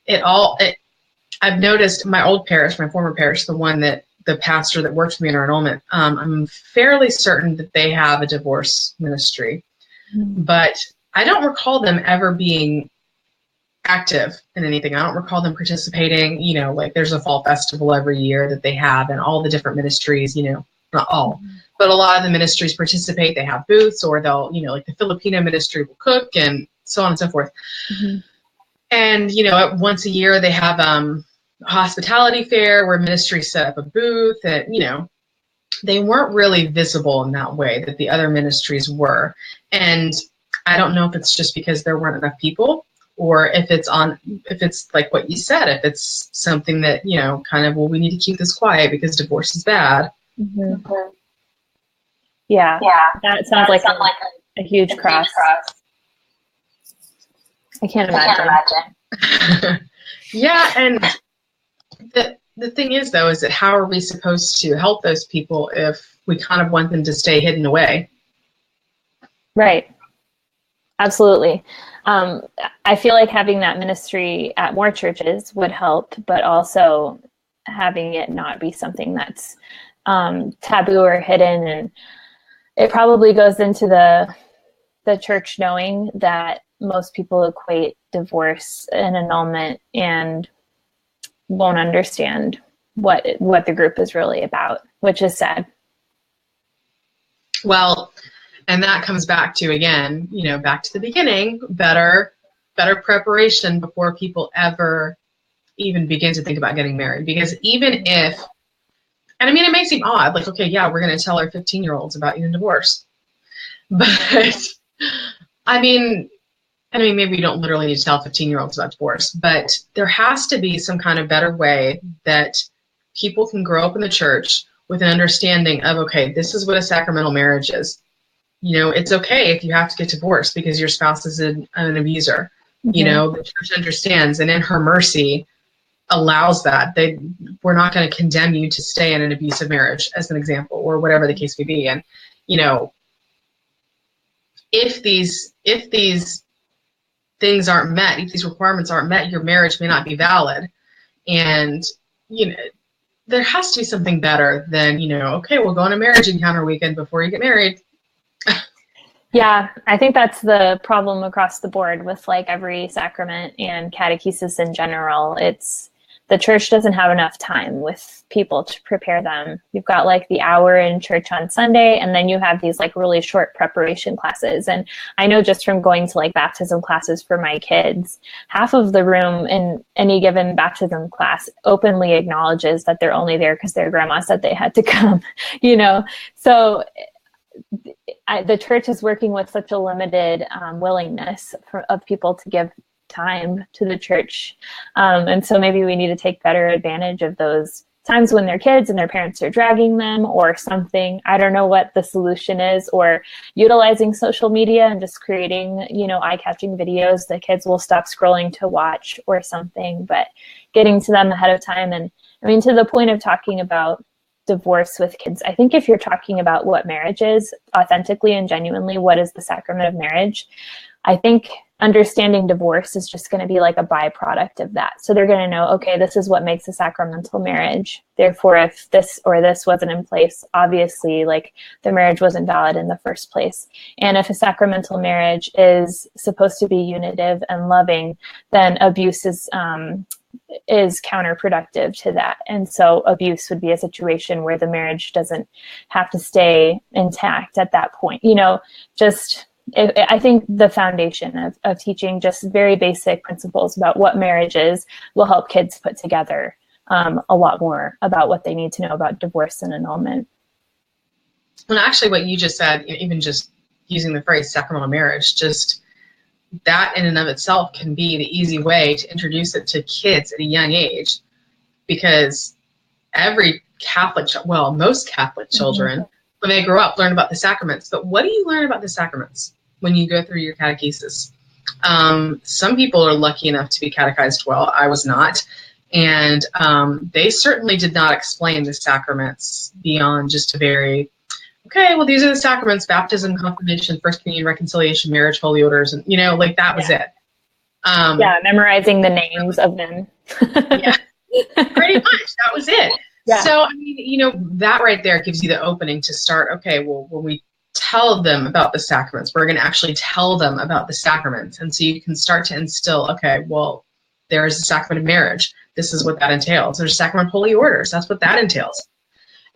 I've noticed my old parish, my former parish, the pastor that worked with me in our annulment, I'm fairly certain that they have a divorce ministry. Mm-hmm. But I don't recall them ever being active in anything. I don't recall them participating, like there's a fall festival every year that they have, and all the different ministries, not all, but a lot of the ministries participate. They have booths, or they'll, like the Filipino ministry will cook, and so on and so forth. Mm-hmm. And, once a year they have a hospitality fair where ministries set up a booth, and, they weren't really visible in that way that the other ministries were. And I don't know if it's just because there weren't enough people, or if it's like what you said, if it's something that, we need to keep this quiet because divorce is bad. Mm-hmm. Yeah. That sounds like a huge cross. I can't imagine. Yeah. And the thing is, though, is that how are we supposed to help those people if we kind of want them to stay hidden away? Right. Absolutely. I feel like having that ministry at more churches would help, but also having it not be something that's taboo or hidden. And it probably goes into the church knowing that most people equate divorce and annulment and won't understand what the group is really about, which is sad. Well, and that comes back to, again, back to the beginning, better preparation before people ever even begin to think about getting married. Because even if, and it may seem odd, like, okay, yeah, we're going to tell our 15-year-olds about getting divorced. But, maybe we don't literally need to tell 15-year-olds about divorce, but there has to be some kind of better way that people can grow up in the church with an understanding of, okay, this is what a sacramental marriage is. It's okay if you have to get divorced because your spouse is an abuser. Mm-hmm. The church understands, and in her mercy allows that. We're not going to condemn you to stay in an abusive marriage, as an example, or whatever the case may be. And, if these things aren't met, if these requirements aren't met, your marriage may not be valid. And, you know, there has to be something better than, okay, we'll go on a marriage encounter weekend before you get married. Yeah, I think that's the problem across the board with like every sacrament and catechesis in general. It's the church doesn't have enough time with people to prepare them. You've got like the hour in church on Sunday, and then you have these like really short preparation classes. And I know just from going to like baptism classes for my kids, half of the room in any given baptism class openly acknowledges that they're only there because their grandma said they had to come, So the church is working with such a limited willingness of people to give time to the church. And so maybe we need to take better advantage of those times when they're kids and their parents are dragging them or something. I don't know what the solution is, or utilizing social media and just creating, eye-catching videos that kids will stop scrolling to watch or something, but getting to them ahead of time. And I mean, to the point of talking about divorce with kids, I think if you're talking about what marriage is authentically and genuinely, what is the sacrament of marriage, I think understanding divorce is just going to be like a byproduct of that. So they're going to know, okay, this is what makes a sacramental marriage. Therefore, if this or this wasn't in place, obviously like the marriage wasn't valid in the first place. And if a sacramental marriage is supposed to be unitive and loving, then abuse is counterproductive to that. And so abuse would be a situation where the marriage doesn't have to stay intact at that point. I think the foundation of teaching just very basic principles about what marriage is will help kids put together a lot more about what they need to know about divorce and annulment. Well, actually, what you just said, even just using the phrase sacramental marriage, just that in and of itself can be the easy way to introduce it to kids at a young age, because every most Catholic children, when they grow up, learn about the sacraments. But what do you learn about the sacraments when you go through your catechesis? Some people are lucky enough to be catechized well. I was not. And they certainly did not explain the sacraments beyond just a very, okay, well, these are the sacraments: baptism, confirmation, first communion, reconciliation, marriage, holy orders, and that was it. Memorizing the names of them. Yeah, pretty much that was it. Yeah. So I mean, that right there gives you the opening to start. Okay, well, when we tell them about the sacraments, we're going to actually tell them about the sacraments, and so you can start to instill. Okay, well, there's the sacrament of marriage. This is what that entails. There's a sacrament of holy orders. That's what that entails.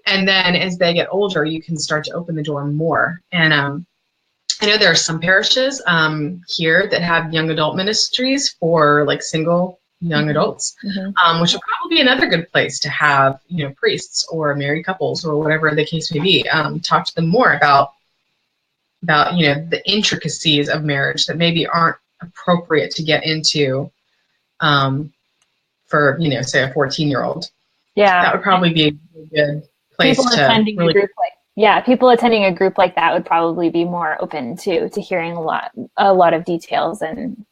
And then as they get older, you can start to open the door more. And I know there are some parishes here that have young adult ministries for like single young adults, which would probably be another good place to have, priests or married couples or whatever the case may be, talk to them more about, the intricacies of marriage that maybe aren't appropriate to get into for, say a 14-year-old. Yeah. That would probably be a good place people to attending really... people attending a group like that would probably be more open to hearing a lot of details. And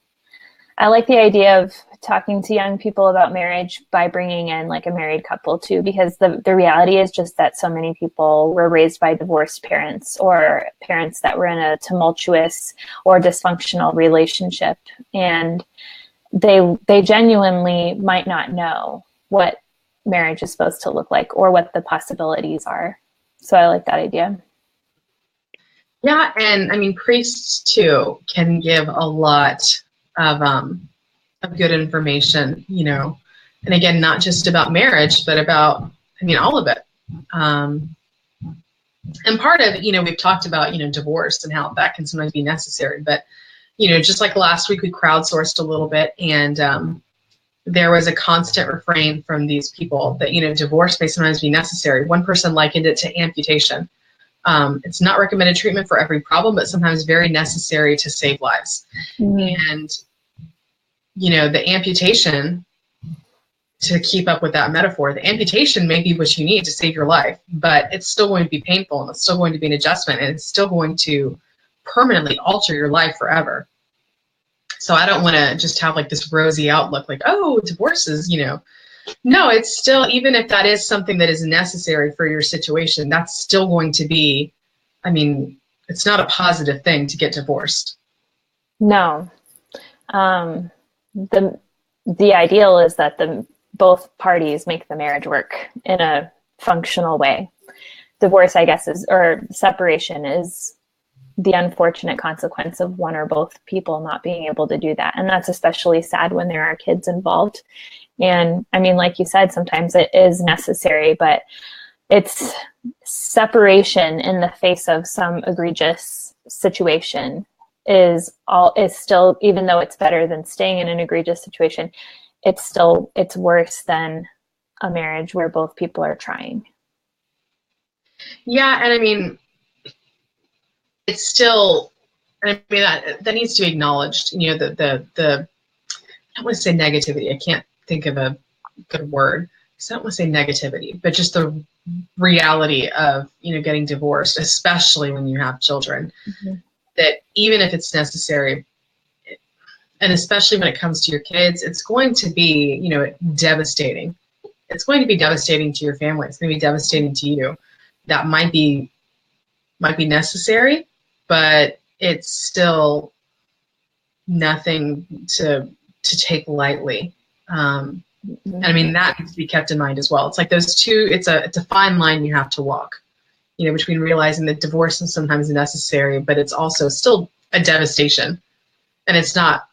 I like the idea of talking to young people about marriage by bringing in like a married couple too, because the reality is just that so many people were raised by divorced parents or parents that were in a tumultuous or dysfunctional relationship, and they genuinely might not know what marriage is supposed to look like or what the possibilities are. So I like that idea. Yeah, and I mean, priests too can give a lot of good information, and again, not just about marriage, but about, all of it. And part of it, we've talked about, divorce and how that can sometimes be necessary, but, just like last week, we crowdsourced a little bit, and there was a constant refrain from these people that, divorce may sometimes be necessary. One person likened it to amputation. It's not recommended treatment for every problem, but sometimes very necessary to save lives. And, the amputation, to keep up with that metaphor, the amputation may be what you need to save your life, but it's still going to be painful, and it's still going to be an adjustment, and it's still going to permanently alter your life forever. So I don't want to just have like this rosy outlook, like, oh, divorce is, no, it's still, even if that is something that is necessary for your situation, that's still going to be, it's not a positive thing to get divorced. No. The ideal is that both parties make the marriage work in a functional way. Divorce, I guess, or separation is the unfortunate consequence of one or both people not being able to do that. And that's especially sad when there are kids involved. And I mean, like you said, sometimes it is necessary, but it's separation in the face of some egregious situation is still, even though it's better than staying in an egregious situation, it's worse than a marriage where both people are trying. Yeah, and I mean, it's still, I mean, that needs to be acknowledged. You know, the I don't want to say negativity. I can't think of a good word. So I don't want to say negativity, but just the reality of, you know, getting divorced, especially when you have children, mm-hmm. that even if it's necessary, and especially when it comes to your kids, it's going to be, you know, devastating. It's going to be devastating to your family. It's going to be devastating to you. That might be necessary, but it's still nothing to take lightly. And I mean, that needs to be kept in mind as well. It's like those two, it's a fine line you have to walk, you know, between realizing that divorce is sometimes necessary, but it's also still a devastation. And it's not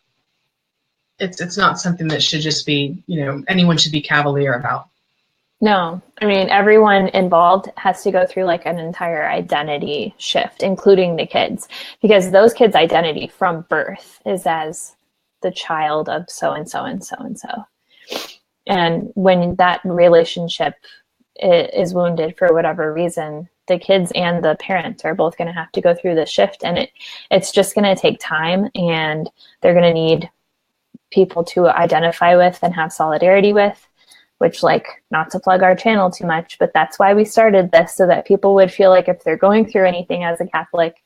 something that should just be, you know, anyone should be cavalier about. No, I mean, everyone involved has to go through like an entire identity shift, including the kids, because those kids' identity from birth is as the child of so-and-so and so-and-so. And when that relationship is wounded for whatever reason, the kids and the parents are both going to have to go through the shift, and it's just going to take time, and they're going to need people to identify with and have solidarity with, which, like, not to plug our channel too much, but that's why we started this, so that people would feel like if they're going through anything as a Catholic,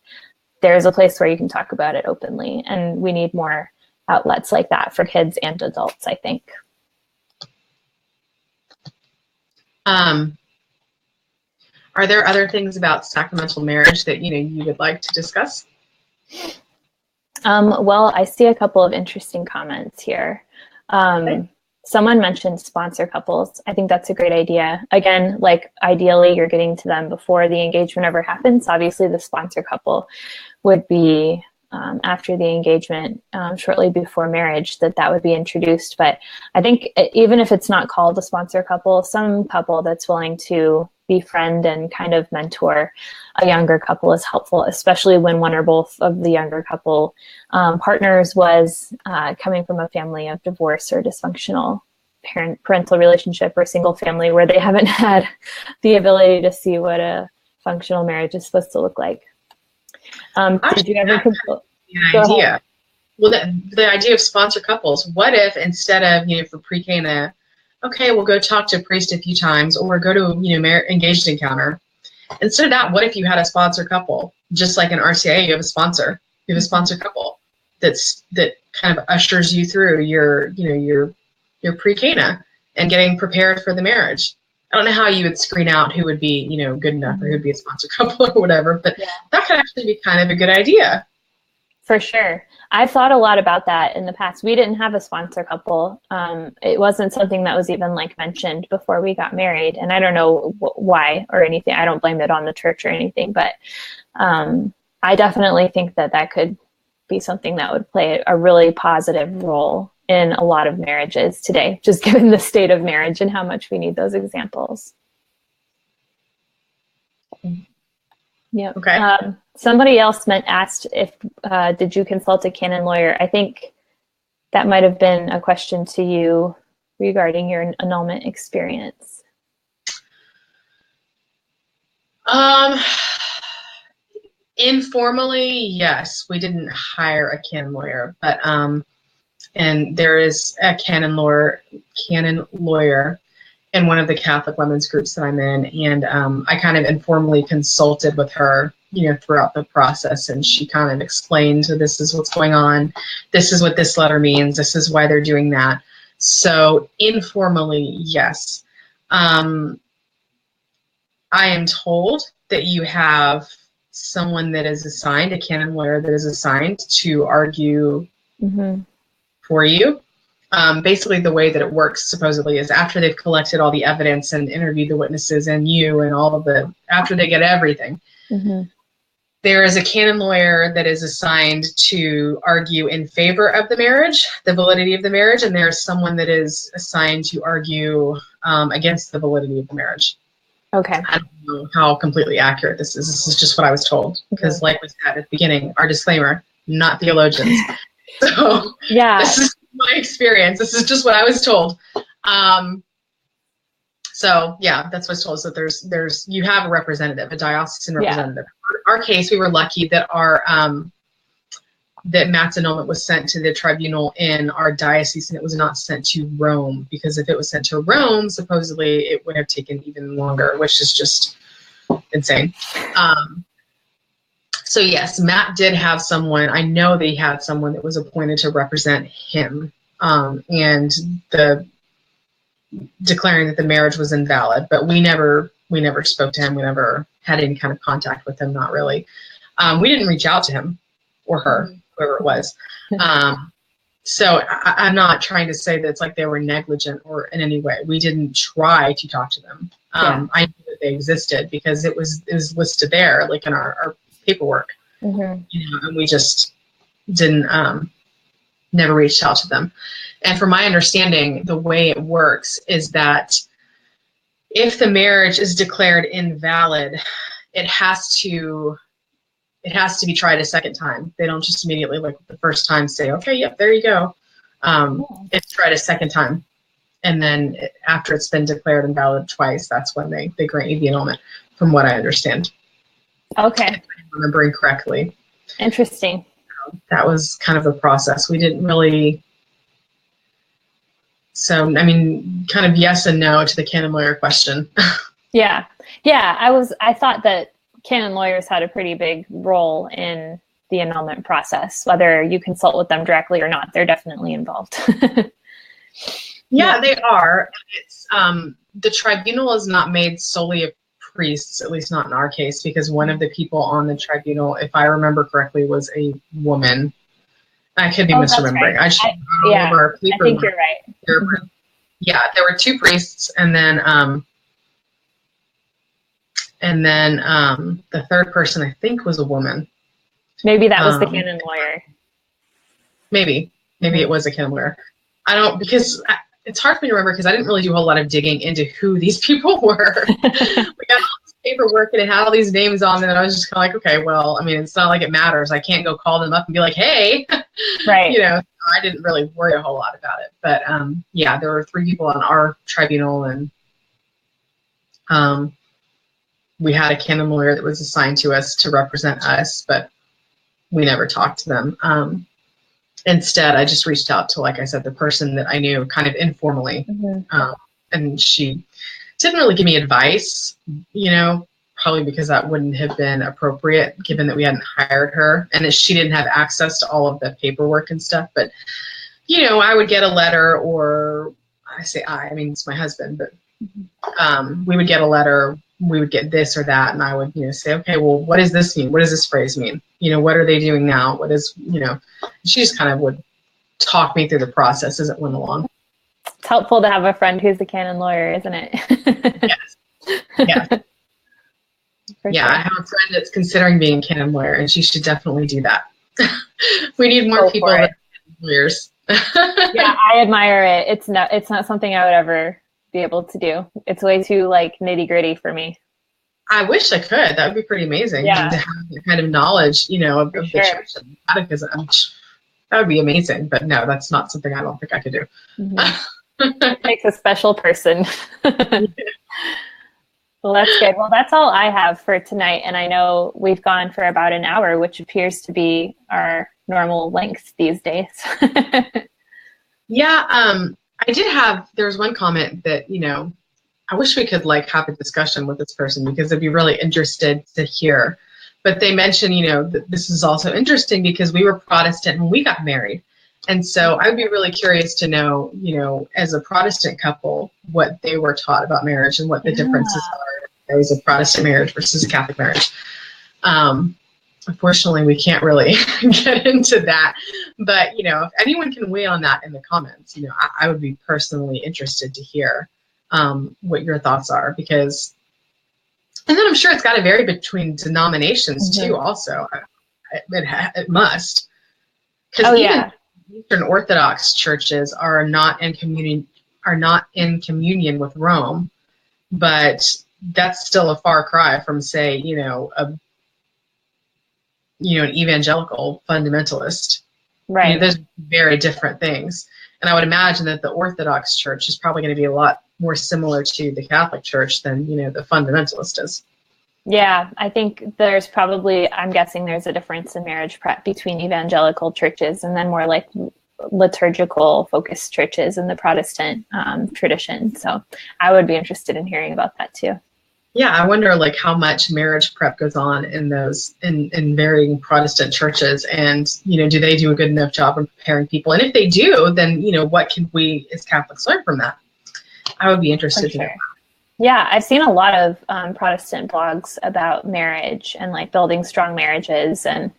there's a place where you can talk about it openly. And we need more outlets like that for kids and adults, I think. Are there other things about sacramental marriage that, you know, you would like to discuss? Well, I see a couple of interesting comments here. Okay. Someone mentioned sponsor couples. I think that's a great idea. Again, like, ideally you're getting to them before the engagement ever happens. Obviously the sponsor couple would be after the engagement, shortly before marriage, that would be introduced. But I think even if it's not called a sponsor couple, some couple that's willing to befriend and kind of mentor a younger couple is helpful, especially when one or both of the younger couple partners was coming from a family of divorce or dysfunctional parental relationship, or single family where they haven't had the ability to see what a functional marriage is supposed to look like. Did you ever the idea? Well, the idea of sponsor couples. What if instead of, you know, for pre-Cana, okay, we'll go talk to a priest a few times, or go to, you know, engaged encounter. Instead of that, what if you had a sponsor couple? Just like an RCIA, you have a sponsor. You have a sponsor couple that kind of ushers you through your pre-Cana and getting prepared for the marriage. I don't know how you would screen out who would be, you know, good enough, or who would be a sponsor couple or whatever, but that could actually be kind of a good idea. For sure. I've thought a lot about that in the past. We didn't have a sponsor couple. It wasn't something that was even like mentioned before we got married. And I don't know why or anything. I don't blame it on the church or anything, but I definitely think that could be something that would play a really positive role in a lot of marriages today, just given the state of marriage and how much we need those examples. Yeah. Okay. Somebody else asked if did you consult a canon lawyer? I think that might have been a question to you regarding your annulment experience. Informally, yes, we didn't hire a canon lawyer, but and there is a canon lawyer in one of the Catholic women's groups that I'm in, and I kind of informally consulted with her, you know, throughout the process, and she kind of explained, so this is what's going on, this is what this letter means, this is why they're doing that. So informally, yes. I am told that you have someone that is assigned, a canon lawyer that is assigned to argue for you. Basically, the way that it works supposedly is after they've collected all the evidence and interviewed the witnesses and you and all of after they get everything, there is a canon lawyer that is assigned to argue in favor of the marriage, the validity of the marriage, and there's someone that is assigned to argue against the validity of the marriage. Okay. I don't know how completely accurate this is. This is just what I was told. Because like we said at the beginning, our disclaimer, not theologians. So this is my experience. This is just what I was told. So yeah, that's what I was told. So there's you have a representative, a diocesan representative. In our case, we were lucky that that Matt's annulment was sent to the tribunal in our diocese, and it was not sent to Rome, because if it was sent to Rome, supposedly it would have taken even longer, which is just insane. So yes, Matt did have someone. I know that he had someone that was appointed to represent him, and declaring that the marriage was invalid. But we never spoke to him. We never had any kind of contact with him. Not really. We didn't reach out to him or her, whoever it was. So I'm not trying to say that it's like they were negligent or in any way. We didn't try to talk to them. I knew that they existed because it was listed there, like in our paperwork. You know, and we just didn't never reached out to them. And from my understanding, the way it works is that if the marriage is declared invalid, it has to be tried a second time. They don't just immediately, like the first time, say, okay, yep, there you go. It's tried a second time. And then after it's been declared invalid twice, that's when they grant you the annulment, from what I understand. Okay. If I'm remembering correctly. Interesting. That was kind of the process. We didn't really... So, I mean, kind of yes and no to the canon lawyer question. Yeah. I thought that canon lawyers had a pretty big role in the annulment process, whether you consult with them directly or not. They're definitely involved. Yeah, they are. It's the tribunal is not made solely of priests, at least not in our case, because one of the people on the tribunal, if I remember correctly, was a woman. I could be misremembering. Right. I think you're right. Yeah, there were two priests, and then the third person I think was a woman. Maybe that was the canon lawyer. Maybe it was a canon lawyer. It's hard for me to remember because I didn't really do a whole lot of digging into who these people were. We got all this paperwork and it had all these names on it, and I was just kind of like, okay, well, I mean, it's not like it matters. I can't go call them up and be like, hey, right? You know, I didn't really worry a whole lot about it. But yeah, there were 3 people on our tribunal, and we had a canon lawyer that was assigned to us to represent us, but we never talked to them. Instead, I just reached out to, like I said, the person that I knew kind of informally. And she didn't really give me advice, you know, probably because that wouldn't have been appropriate given that we hadn't hired her and that she didn't have access to all of the paperwork and stuff. But, you know, I would get a letter, or I mean, it's my husband, but we would get a letter. We would get this or that, and I would, you know, say, okay, well, what does this mean? What does this phrase mean? You know, what are they doing now? What is, you know, she just kind of would talk me through the process as it went along. It's helpful to have a friend who's a canon lawyer, isn't it? Yes. Yeah. Yeah, sure. I have a friend that's considering being a canon lawyer, and she should definitely do that. We need more people that are lawyers. Yeah, I admire it. It's not something I would ever be able to do. It's way too like nitty gritty for me. I wish I could. That would be pretty amazing. Yeah. To have that kind of knowledge, you know, of the church and catechism. That would be amazing. But no, that's not something I don't think I could do. It takes a special person. Well, that's good. Well, that's all I have for tonight. And I know we've gone for about an hour, which appears to be our normal length these days. Yeah. There was one comment that, you know, I wish we could like have a discussion with this person because I'd be really interested to hear. But they mentioned, you know, that this is also interesting because we were Protestant when we got married. And so I'd be really curious to know, you know, as a Protestant couple, what they were taught about marriage and what the differences are. There was a Protestant marriage versus a Catholic marriage. unfortunately, we can't really get into that. But, you know, if anyone can weigh on that in the comments, you know, I would be personally interested to hear what your thoughts are, because, and then I'm sure it's got to vary between denominations too, also. It must. Because Eastern Orthodox churches are not in communion with Rome, but that's still a far cry from, say, an evangelical fundamentalist. Right. You know, there's very different things. And I would imagine that the Orthodox Church is probably going to be a lot more similar to the Catholic Church than, the fundamentalist is. Yeah, I think there's probably, I'm guessing there's a difference in marriage prep between evangelical churches and then more like liturgical focused churches in the Protestant tradition. So I would be interested in hearing about that too. Yeah, I wonder like how much marriage prep goes on in those in varying Protestant churches, and do they do a good enough job of preparing people? And if they do, then what can we as Catholics learn from that? I would be interested to know. Yeah, I've seen a lot of Protestant blogs about marriage and like building strong marriages, and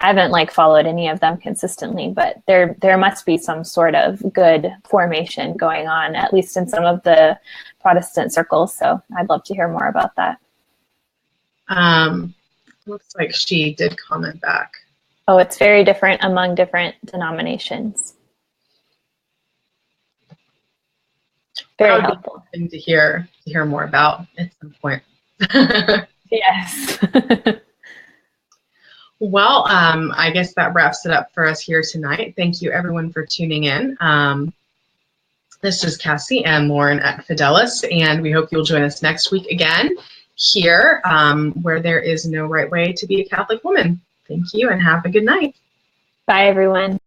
I haven't followed any of them consistently, but there must be some sort of good formation going on, at least in some of the Protestant circles. So I'd love to hear more about that. Looks like she did comment back. Oh, it's very different among different denominations. Very helpful thing to hear more about at some point. Yes. Well, I guess that wraps it up for us here tonight. Thank you everyone for tuning in. This is Cassie and Lauren at Fidelis, and we hope you'll join us next week again here, where there is no right way to be a Catholic woman. Thank you and have a good night. Bye, everyone.